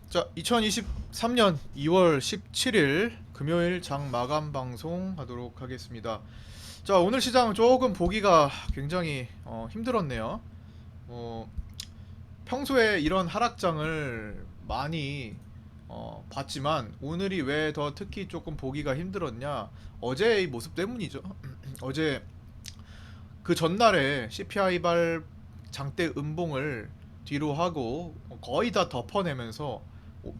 자, 2023년 2월 17일 금요일 장 마감 방송 하도록 하겠습니다. 자, 오늘 시장 조금 보기가 굉장히 힘들었네요. 어, 평소에 이런 하락장을 많이 봤지만 오늘이 왜 더 특히 조금 보기가 힘들었냐? 어제의 모습 때문이죠. 어제 그 전날에 CPI발 장대 음봉을 뒤로 하고 거의 다 덮어내면서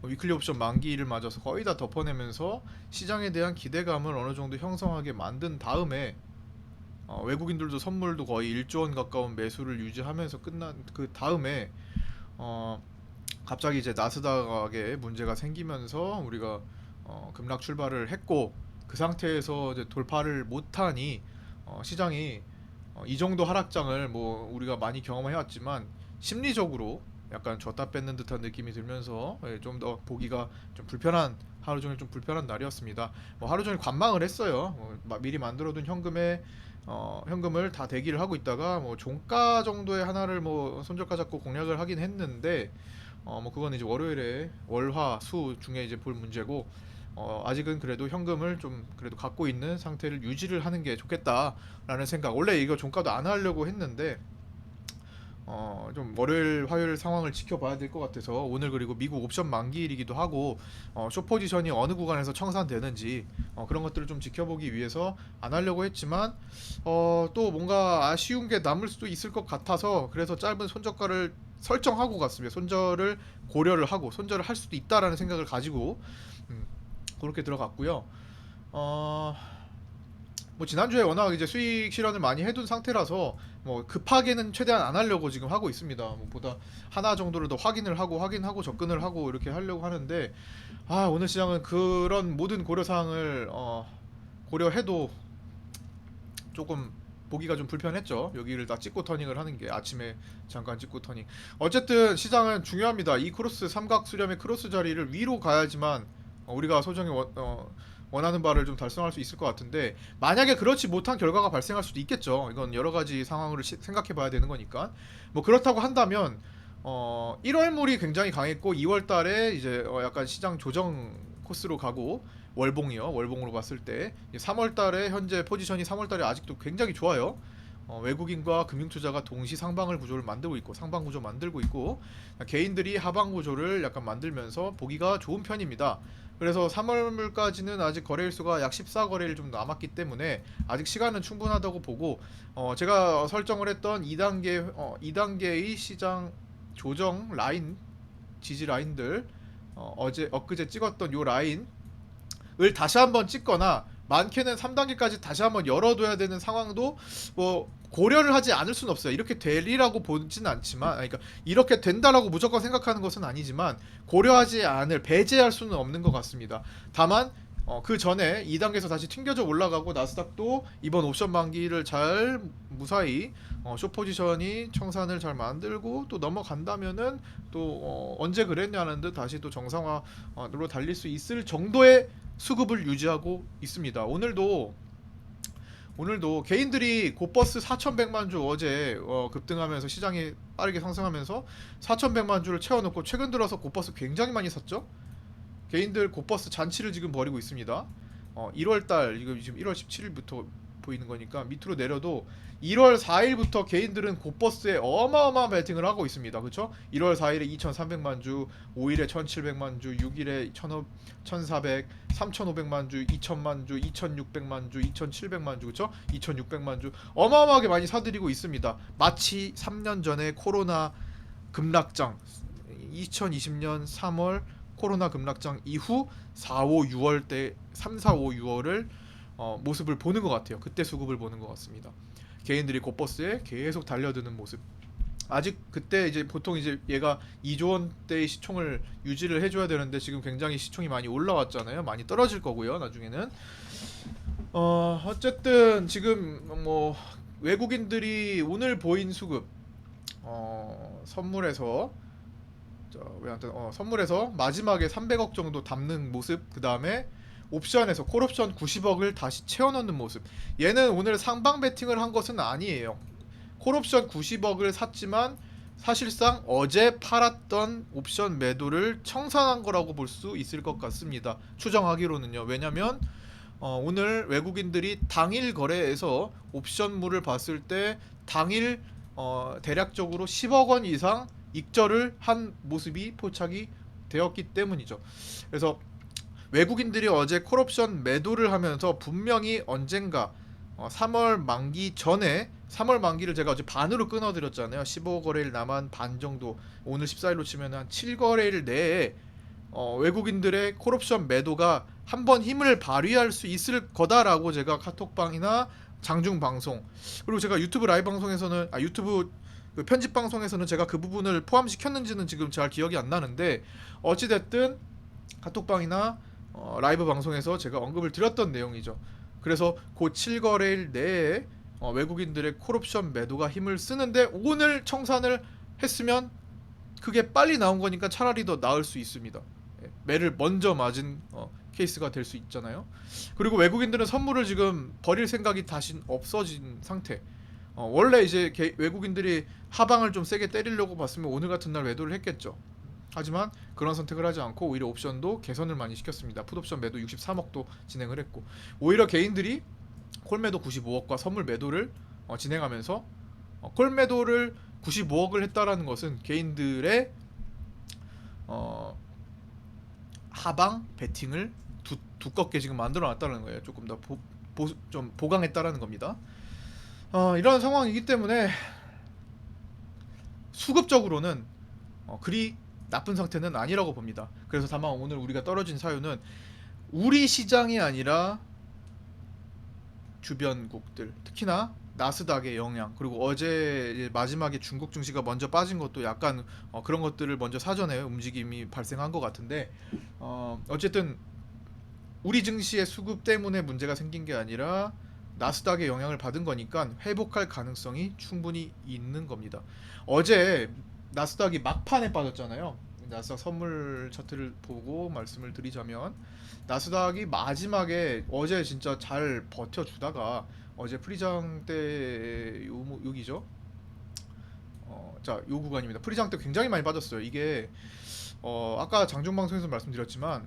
위클리 옵션 만기를 맞아서 거의 다 덮어내면서 시장에 대한 기대감을 어느 정도 형성하게 만든 다음에 외국인들도 선물도 거의 1조 원 가까운 매수를 유지하면서 끝난 그 다음에 어, 갑자기 이제 나스닥에 문제가 생기면서 우리가 급락 출발을 했고, 그 상태에서 이제 돌파를 못하니 시장이 이 정도 하락장을 뭐 우리가 많이 경험해왔지만 심리적으로 약간 줬다 뺏는 듯한 느낌이 들면서 좀 더 보기가 좀 불편한, 하루 종일 좀 불편한 날이었습니다. 뭐 하루 종일 관망을 했어요. 미리 만들어둔 현금을 다 대기를 하고 있다가 뭐 종가 정도의 하나를 뭐 손절가 잡고 공략을 하긴 했는데, 뭐 그건 이제 월요일에 월화 수 중에 이제 볼 문제고, 아직은 그래도 현금을 좀 그래도 갖고 있는 상태를 유지를 하는 게 좋겠다라는 생각. 원래 이거 종가도 안 하려고 했는데 좀 월요일 화요일 상황을 지켜봐야 될 것 같아서 오늘, 그리고 미국 옵션 만기일이기도 하고 숏 포지션이 어느 구간에서 청산되는지 그런 것들을 좀 지켜보기 위해서 안 하려고 했지만 또 뭔가 아쉬운 게 남을 수도 있을 것 같아서, 그래서 짧은 손절가를 설정하고 갔습니다. 손절을 고려를 하고 손절을 할 수도 있다라는 생각을 가지고 음, 그렇게 들어갔고요. 어, 뭐 지난주에 워낙 이제 수익 실현을 많이 해둔 상태라서 뭐 급하게는 최대한 안 하려고 지금 하고 있습니다. 뭐 보다 하나 정도를 더 확인하고 접근을 하고 이렇게 하려고 하는데, 오늘 시장은 그런 모든 고려 사항을 고려해도 조금 보기가 좀 불편했죠. 여기를 다 찍고 터닝을 하는 게, 아침에 잠깐 찍고 터닝. 어쨌든 시장은 중요합니다. 이 크로스, 삼각 수렴의 크로스 자리를 위로 가야지만 우리가 소정이 원하는 바를 좀 달성할 수 있을 것 같은데, 만약에 그렇지 못한 결과가 발생할 수도 있겠죠. 이건 여러 가지 상황을 생각해 봐야 되는 거니까. 뭐 그렇다고 한다면 1월물이 굉장히 강했고 2월 달에 이제 약간 시장 조정 코스로 가고, 월봉이요. 월봉으로 봤을 때 3월 달에 현재 포지션이 3월 달에 아직도 굉장히 좋아요. 외국인과 금융투자가 동시 상방을 구조를 만들고 있고, 상방 구조 만들고 있고, 개인들이 하방 구조를 약간 만들면서 보기가 좋은 편입니다. 그래서 3월물까지는 아직 거래일수가 약 14거래일 좀 남았기 때문에 아직 시간은 충분하다고 보고, 제가 설정을 했던 2단계의 시장 조정 라인, 지지 라인들, 엊그제 찍었던 요 라인을 다시 한번 찍거나, 많게는 3단계까지 다시 한번 열어둬야 되는 상황도 뭐 고려를 하지 않을 수는 없어요. 이렇게 되리라고 보진 않지만, 그러니까 이렇게 된다라고 무조건 생각하는 것은 아니지만 고려하지 않을, 배제할 수는 없는 것 같습니다. 다만 그 전에 2단계에서 다시 튕겨져 올라가고 나스닥도 이번 옵션 만기를 잘 무사히 숏 포지션이 청산을 잘 만들고 또 넘어간다면은 또 언제 그랬냐는 듯 다시 또 정상화로 달릴 수 있을 정도의 수급을 유지하고 있습니다. 오늘도 개인들이 곧버스 4,100만 주 어제 급등하면서 시장이 빠르게 상승하면서 4,100만 주를 채워놓고, 최근 들어서 곧버스 굉장히 많이 샀죠. 개인들 곧버스 잔치를 지금 벌이고 있습니다. 1월달, 이거 지금 1월 17일부터 보이는 거니까 밑으로 내려도 1월 4일부터 개인들은 곧버스에 어마어마한 배팅을 하고 있습니다. 그렇죠? 1월 4일에 2,300만 주, 5일에 1,700만 주, 6일에 1,400, 3,500만 주, 2,000만 주, 2,600만 주, 2,700만 주, 그렇죠? 2,600만 주 어마어마하게 많이 사들이고 있습니다. 마치 3년 전에 코로나 급락장, 2020년 3월 코로나 급락장 이후 4, 5, 6월 때 3, 4, 5, 6월을 모습을 보는 것 같아요. 그때 수급을 보는 것 같습니다. 개인들이 곧버스에 계속 달려드는 모습. 아직 그때 이제 보통 이제 얘가 2조 원대의 시총을 유지를 해줘야 되는데 지금 굉장히 시총이 많이 올라왔잖아요. 많이 떨어질 거고요. 나중에는 어쨌든 지금 뭐 외국인들이 오늘 보인 수급, 선물에서 선물에서 마지막에 300억 정도 담는 모습, 그 다음에 옵션에서 콜옵션 90억을 다시 채워넣는 모습. 얘는 오늘 상방 베팅을 한 것은 아니에요. 콜옵션 90억을 샀지만 사실상 어제 팔았던 옵션 매도를 청산한 거라고 볼 수 있을 것 같습니다. 추정하기로는요. 왜냐면 오늘 외국인들이 당일 거래에서 옵션물을 봤을 때 당일 대략적으로 10억 원 이상 익절을 한 모습이 포착이 되었기 때문이죠. 그래서 외국인들이 어제 콜옵션 매도를 하면서 분명히 언젠가 3월 만기 전에 3월 만기를 제가 어제 반으로 끊어드렸잖아요. 15거래일 남은 반 정도, 오늘 14일로 치면 한 7거래일 내에 외국인들의 콜옵션 매도가 한번 힘을 발휘할 수 있을 거다라고 제가 카톡방이나 장중 방송, 그리고 제가 유튜브 라이브 방송에서는 유튜브 그 편집 방송에서는 제가 그 부분을 포함시켰는지는 지금 잘 기억이 안 나는데, 어찌됐든 카톡방이나 라이브 방송에서 제가 언급을 드렸던 내용이죠. 그래서 그 7거래일 내에 외국인들의 콜옵션 매도가 힘을 쓰는데 오늘 청산을 했으면 그게 빨리 나온 거니까 차라리 더 나을 수 있습니다. 매를 먼저 맞은 케이스가 될 수 있잖아요. 그리고 외국인들은 선물을 지금 버릴 생각이 다시 없어진 상태. 원래 이제 외국인들이 하방을 좀 세게 때리려고 봤으면 오늘 같은 날 매도를 했겠죠. 하지만 그런 선택을 하지 않고 오히려 옵션도 개선을 많이 시켰습니다. 풋옵션 매도 63억도 진행을 했고, 오히려 개인들이 콜매도 95억과 선물 매도를 진행하면서 콜 매도를 95억을 했다라는 것은 개인들의 하방 베팅을 두껍게 지금 만들어 놨다는 거예요. 조금 더 좀 보강했다라는 겁니다. 이런 상황이기 때문에 수급적으로는 그리 나쁜 상태는 아니라고 봅니다. 그래서 다만 오늘 우리가 떨어진 사유는 우리 시장이 아니라 주변국들, 특히나 나스닥의 영향, 그리고 어제 마지막에 중국 증시가 먼저 빠진 것도 약간 그런 것들을 먼저 사전에 움직임이 발생한 것 같은데, 어쨌든 우리 증시의 수급 때문에 문제가 생긴 게 아니라 나스닥의 영향을 받은 거니까 회복할 가능성이 충분히 있는 겁니다. 어제 나스닥이 막판에 빠졌잖아요. 나스닥 선물 차트를 보고 말씀을 드리자면, 나스닥이 마지막에 어제 진짜 잘 버텨주다가 어제 프리장 때 여기죠. 자, 요 구간입니다. 프리장 때 굉장히 많이 빠졌어요. 이게 아까 장중 방송에서 말씀드렸지만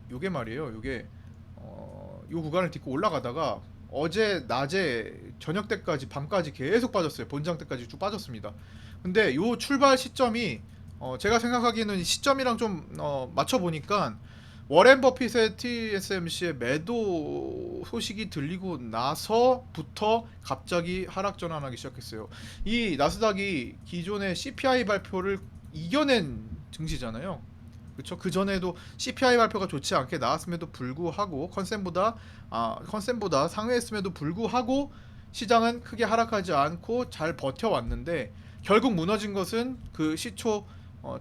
요게 말이에요. 요게 요 구간을 딛고 올라가다가 어제 낮에 저녁 때까지 밤까지 계속 빠졌어요. 본장 때까지 쭉 빠졌습니다. 근데 요 출발 시점이 제가 생각하기에는 시점이랑 좀 맞춰 보니까 워렌 버핏의 TSMC의 매도 소식이 들리고 나서부터 갑자기 하락 전환하기 시작했어요. 이 나스닥이 기존의 CPI 발표를 이겨낸 증시잖아요. 그렇죠? 그 전에도 CPI 발표가 좋지 않게 나왔음에도 불구하고 컨센보다 상회했음에도 불구하고 시장은 크게 하락하지 않고 잘 버텨왔는데, 결국 무너진 것은 그 시초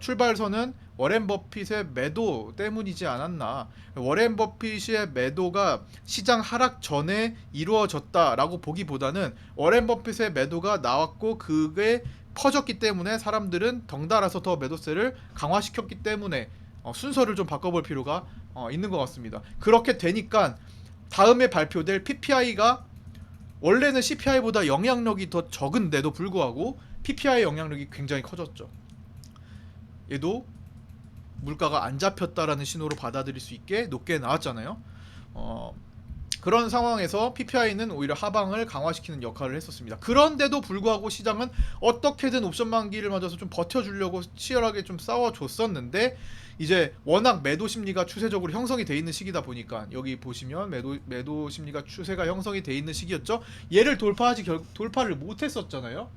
출발선은 워렌 버핏의 매도 때문이지 않았나. 워렌 버핏의 매도가 시장 하락 전에 이루어졌다라고 보기보다는 워렌 버핏의 매도가 나왔고 그게 퍼졌기 때문에 사람들은 덩달아서 더 매도세를 강화시켰기 때문에 순서를 좀 바꿔볼 필요가 있는 것 같습니다. 그렇게 되니까 다음에 발표될 PPI가 원래는 CPI보다 영향력이 더 적은데도 불구하고 PPI의 영향력이 굉장히 커졌죠. 얘도 물가가 안 잡혔다라는 신호로 받아들일 수 있게 높게 나왔잖아요. 그런 상황에서 PPI는 오히려 하방을 강화시키는 역할을 했었습니다. 그런데도 불구하고 시장은 어떻게든 옵션 만기를 맞아서 좀 버텨주려고 치열하게 좀 싸워줬었는데, 이제 워낙 매도 심리가 추세적으로 형성이 돼 있는 시기다 보니까, 여기 보시면 매도 심리가 추세가 형성이 돼 있는 시기였죠. 얘를 돌파를 못했었잖아요.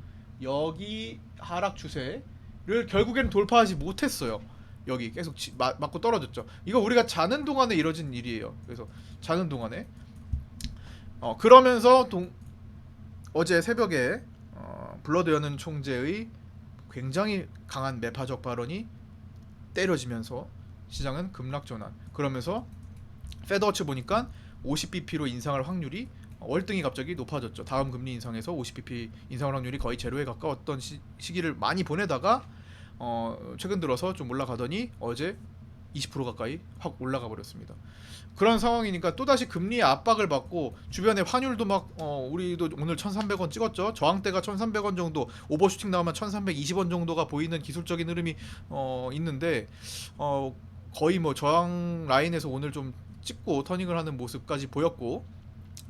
여기 하락 추세를 결국에는 돌파하지 못했어요. 여기 계속 맞고 떨어졌죠. 이거 우리가 자는 동안에 이뤄진 일이에요. 그래서 자는 동안에 그러면서 어제 새벽에 블러드 연은 총재의 굉장히 강한 매파적 발언이 때려지면서 시장은 급락 전환. 그러면서 페드워치 보니까 50bp로 인상할 확률이 월등히 갑자기 높아졌죠. 다음 금리 인상에서 50bp 인상 확률이 거의 제로에 가까웠던 시기를 많이 보내다가 최근 들어서 좀 올라가더니 어제 20% 가까이 확 올라가 버렸습니다. 그런 상황이니까 또다시 금리의 압박을 받고 주변에 환율도 막 우리도 오늘 1,300원 찍었죠. 저항대가 1,300원 정도, 오버슈팅 나오면 1,320원 정도가 보이는 기술적인 흐름이 있는데 거의 뭐 저항 라인에서 오늘 좀 찍고 터닝을 하는 모습까지 보였고,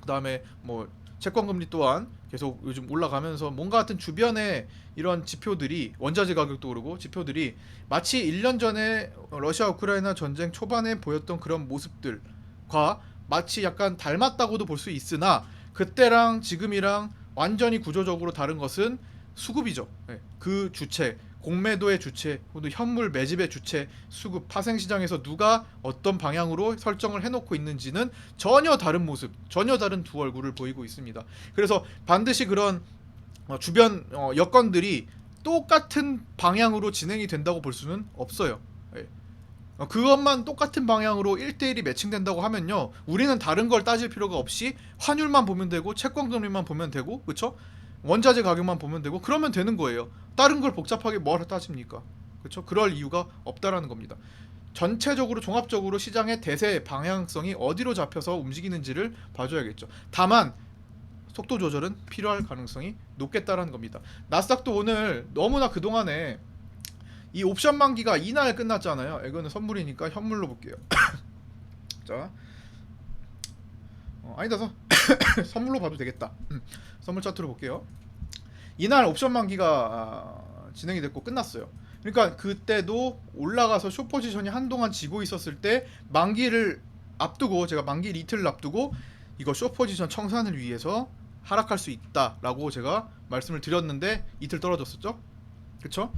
그다음에 뭐 채권 금리 또한 계속 요즘 올라가면서 뭔가 같은 주변에 이런 지표들이, 원자재 가격도 오르고 지표들이 마치 1년 전에 러시아 우크라이나 전쟁 초반에 보였던 그런 모습들과 마치 약간 닮았다고도 볼 수 있으나, 그때랑 지금이랑 완전히 구조적으로 다른 것은 수급이죠. 네, 그 주체, 공매도의 주체, 또 현물 매집의 주체, 수급, 파생시장에서 누가 어떤 방향으로 설정을 해놓고 있는지는 전혀 다른 모습, 전혀 다른 두 얼굴을 보이고 있습니다. 그래서 반드시 그런 주변 여건들이 똑같은 방향으로 진행이 된다고 볼 수는 없어요. 예. 그것만 똑같은 방향으로 1대1이 매칭된다고 하면요, 우리는 다른 걸 따질 필요가 없이 환율만 보면 되고 채권 금리만 보면 되고, 그쵸? 원자재 가격만 보면 되고 그러면 되는 거예요. 다른 걸 복잡하게 뭘 따집니까? 그렇죠? 그럴 이유가 없다라는 겁니다. 전체적으로 종합적으로 시장의 대세 방향성이 어디로 잡혀서 움직이는지를 봐줘야겠죠. 다만 속도 조절은 필요할 가능성이 높겠다라는 겁니다. 나스닥도 오늘 너무나 그동안에 이 옵션 만기가 이날 끝났잖아요. 이거는 선물이니까 현물로 볼게요. 자, 아니다, 선물로 봐도 되겠다. 선물 차트로 볼게요. 이날 옵션 만기가 진행이 됐고 끝났어요. 그러니까 그때도 올라가서 숏 포지션이 한동안 지고 있었을 때 만기를 앞두고, 제가 만기 이틀을 앞두고 이거 숏 포지션 청산을 위해서 하락할 수 있다라고 제가 말씀을 드렸는데 이틀 떨어졌었죠. 그쵸?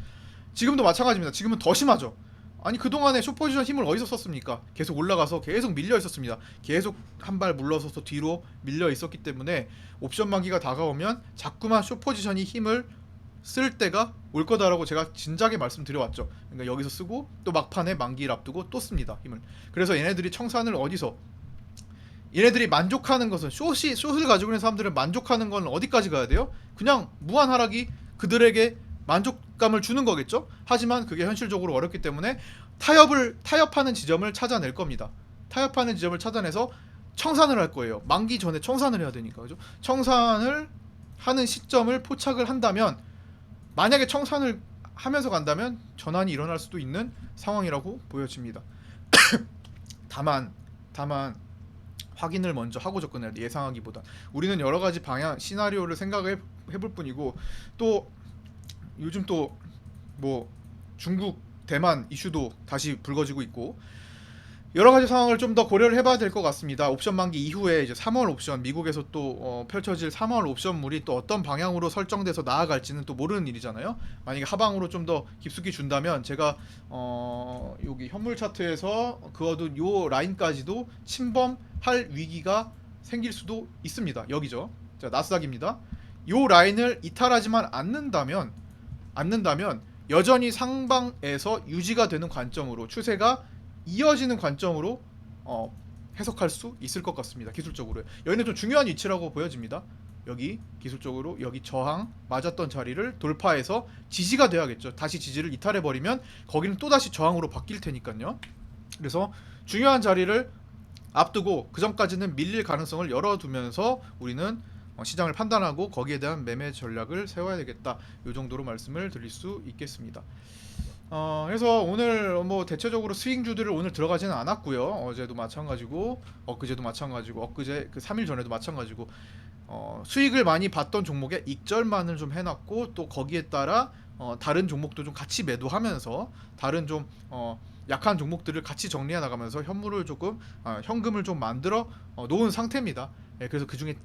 지금도 마찬가지입니다. 지금은 더 심하죠. 아니 그동안에 숏 포지션 힘을 어디서 썼습니까? 계속 올라가서 계속 밀려 있었습니다. 계속 한 발 물러서서 뒤로 밀려 있었기 때문에 옵션 만기가 다가오면 자꾸만 숏 포지션이 힘을 쓸 때가 올 거다라고 제가 진작에 말씀드려왔죠. 그러니까 여기서 쓰고 또 막판에 만기를 앞두고 또 씁니다, 힘을. 그래서 얘네들이 청산을 어디서, 얘네들이 만족하는 것은 숏을 가지고 있는 사람들은 만족하는 건 어디까지 가야 돼요? 그냥 무한 하락이 그들에게 만족감을 주는 거겠죠. 하지만 그게 현실적으로 어렵기 때문에 타협하는 지점을 찾아낼 겁니다. 타협하는 지점을 찾아내서 청산을 할 거예요. 만기 전에 청산을 해야 되니까, 그죠? 청산을 하는 시점을 포착을 한다면, 만약에 청산을 하면서 간다면 전환이 일어날 수도 있는 상황이라고 보여집니다. 다만 확인을 먼저 하고 접근해야 돼. 예상하기보다 우리는 여러 가지 방향 시나리오를 생각을 해볼 뿐이고, 또 요즘 또 뭐 중국 대만 이슈도 다시 불거지고 있고, 여러 가지 상황을 좀 더 고려를 해봐야 될 것 같습니다. 옵션 만기 이후에 이제 3월 옵션, 미국에서 또 펼쳐질 3월 옵션물이 또 어떤 방향으로 설정돼서 나아갈지는 또 모르는 일이잖아요. 만약에 하방으로 좀 더 깊숙이 준다면 제가 여기 현물 차트에서 그어둔 요 라인까지도 침범할 위기가 생길 수도 있습니다. 여기죠. 자, 나스닥입니다. 요 라인을 이탈하지만 않는다면 여전히 상방에서 유지가 되는 관점으로, 추세가 이어지는 관점으로 해석할 수 있을 것 같습니다. 기술적으로 여기는 좀 중요한 위치라고 보여집니다. 여기 기술적으로 여기 저항 맞았던 자리를 돌파해서 지지가 돼야겠죠. 다시 지지를 이탈해버리면 거기는 또다시 저항으로 바뀔 테니까요. 그래서 중요한 자리를 앞두고 그 전까지는 밀릴 가능성을 열어두면서 우리는 시장을 판단하고 거기에 대한 매매 전략을 세워야 되겠다. 이 정도로 말씀을 드릴 수 있겠습니다. 그래서 오늘 뭐 대체적으로 스윙주들을 오늘 들어가지는 않았고요. 어제도 마찬가지고 엊그제도 마찬가지고 엊그제 그 3일 전에도 마찬가지고 수익을 많이 봤던 종목에 익절만을 좀 해놨고, 또 거기에 따라 다른 종목도 좀 같이 매도하면서 다른 좀 약한 종목들을 같이 정리해 나가면서 현물을 조금 현금을 좀 만들어 놓은 상태입니다. 그래서 그 중에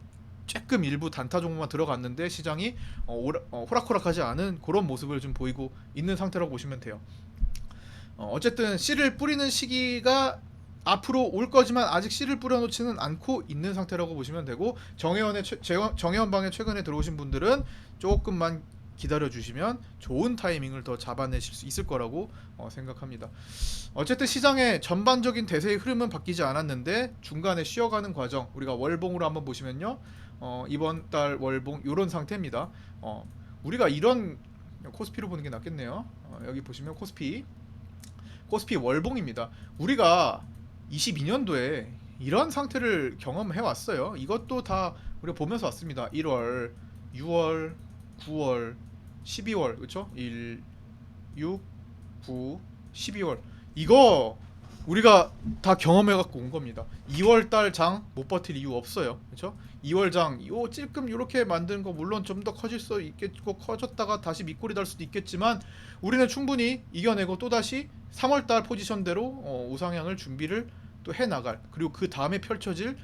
조금 일부 단타 종목만 들어갔는데 시장이 호락호락하지 않은 그런 모습을 좀 보이고 있는 상태라고 보시면 돼요. 어쨌든 씨를 뿌리는 시기가 앞으로 올 거지만 아직 씨를 뿌려놓지는 않고 있는 상태라고 보시면 되고, 정혜원 방에 최근에 들어오신 분들은 조금만 기다려 주시면 좋은 타이밍을 더 잡아내실 수 있을 거라고 생각합니다. 어쨌든 시장의 전반적인 대세의 흐름은 바뀌지 않았는데 중간에 쉬어가는 과정, 우리가 월봉으로 한번 보시면요, 이번 달 월봉 이런 상태입니다. 우리가 이런 코스피로 보는 게 낫겠네요. 여기 보시면 코스피 월봉입니다. 우리가 22년도에 이런 상태를 경험해 왔어요. 이것도 다 우리가 보면서 왔습니다. 1월, 6월, 9월, 12월, 그렇죠? 1, 6, 9, 12월. 이거 우리가 다 경험해 갖고 온 겁니다. 2월 달 장 못 버틸 이유 없어요. 그렇죠? 2월 장 요 찔끔 요렇게 만든 거 물론 좀 더 커질 수 있겠고 커졌다가 다시 밑골이 달 수도 있겠지만 우리는 충분히 이겨내고 또다시 3월 달 포지션대로 우상향을 준비를 또 해 나갈, 그리고 그 다음에 펼쳐질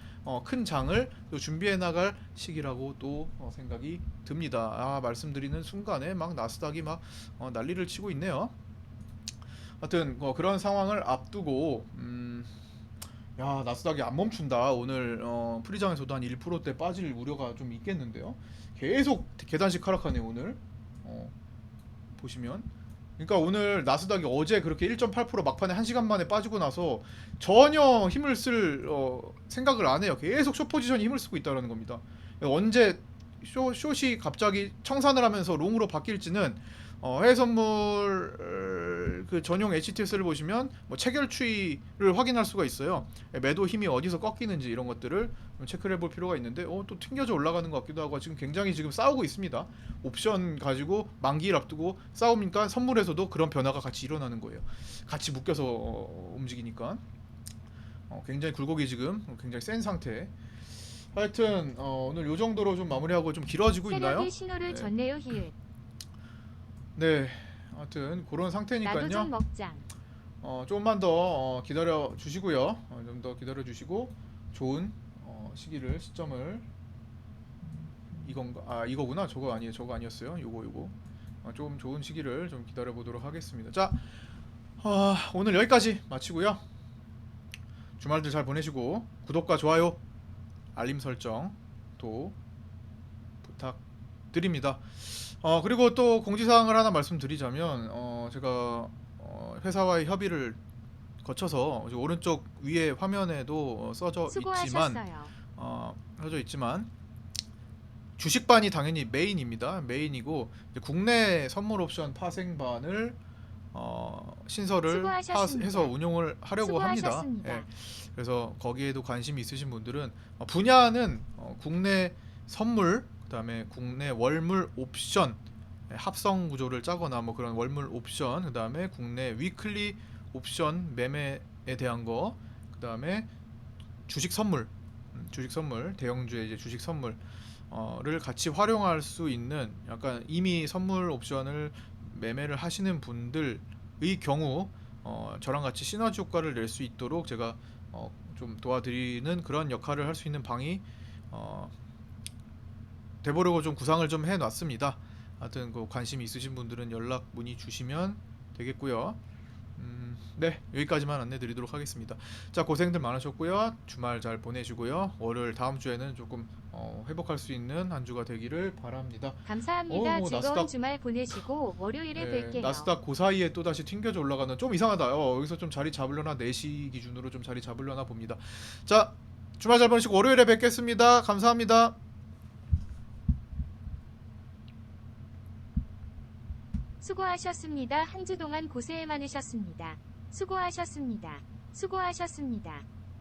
큰 장을 또 준비해 나갈 시기라고 또 생각이 듭니다. 아, 말씀드리는 순간에 막 나스닥이 막 난리를 치고 있네요. 하여튼 그런 상황을 앞두고 야, 나스닥이 안 멈춘다. 오늘 프리장에서도 한 1%대 빠질 우려가 좀 있겠는데요. 계속 계단식 하락하네요 오늘. 보시면, 그러니까 오늘 나스닥이 어제 그렇게 1.8% 막판에 1시간 만에 빠지고 나서 전혀 힘을 쓸 생각을 안 해요. 계속 숏 포지션이 힘을 쓰고 있다는 겁니다. 언제 숏이 갑자기 청산을 하면서 롱으로 바뀔지는 해외 선물 그 전용 HTS를 보시면 뭐 체결 추이를 확인할 수가 있어요. 매도 힘이 어디서 꺾이는지 이런 것들을 체크를 해볼 필요가 있는데 또 튕겨져 올라가는 것 같기도 하고 지금 굉장히 지금 싸우고 있습니다. 옵션 가지고 만기를 앞두고 싸우니까 선물에서도 그런 변화가 같이 일어나는 거예요. 같이 묶여서 움직이니까 굉장히 굴곡이 지금 굉장히 센 상태. 하여튼 오늘 요 정도로 좀 마무리하고 좀 길어지고 있나요? 세력이 신호를 줬네요. 히읗. 네, 하여튼 그런 나도 좀 상태니까요. 먹자. 조금만 더 기다려 주시고요. 좀 더 기다려 주시고 좋은 시점을 이건가? 아, 이거구나. 저거 아니에요. 저거 아니었어요. 요거. 좀 좋은 시기를 좀 기다려 보도록 하겠습니다. 자, 오늘 여기까지 마치고요. 주말들 잘 보내시고 구독과 좋아요, 알림 설정 또 부탁드립니다. 그리고 또 공지사항을 하나 말씀드리자면 제가 회사와의 협의를 거쳐서 오른쪽 위에 화면에도 수고하셨어요. 써져 있지만 주식반이 당연히 메인입니다. 메인이고 이제 국내 선물 옵션 파생반을 신설을 수고하셨습니다. 해서 운용을 하려고 합니다. 수고하셨습니다. 예. 그래서 거기에도 관심이 있으신 분들은 분야는 국내 선물, 그다음에 국내 월물 옵션 합성 구조를 짜거나 뭐 그런 월물 옵션, 그다음에 국내 위클리 옵션 매매에 대한 거, 그다음에 주식 선물, 대형주의 이제 주식 선물 를 같이 활용할 수 있는, 약간 이미 선물 옵션을 매매를 하시는 분들의 경우 저랑 같이 시너지 효과를 낼 수 있도록 제가 좀 도와드리는 그런 역할을 할 수 있는 방이 돼보려고 좀 구상을 좀 해놨습니다. 하여튼 관심이 있으신 분들은 연락 문의 주시면 되겠고요. 네, 여기까지만 안내드리도록 하겠습니다. 자, 고생들 많으셨고요. 주말 잘 보내시고요. 월요일 다음 주에는 조금 회복할 수 있는 한 주가 되기를 바랍니다. 감사합니다. 뭐 즐거운 나스닥, 주말 보내시고 월요일에 네, 뵐게요. 나스닥 그 사이에 또 다시 튕겨져 올라가는, 좀 이상하다. 여기서 좀 자리 잡으려나, 4시 기준으로 좀 자리 잡으려나 봅니다. 자, 주말 잘 보내시고 월요일에 뵙겠습니다. 감사합니다. 수고하셨습니다. 한 주 동안 고생 많으셨습니다. 수고하셨습니다. 수고하셨습니다.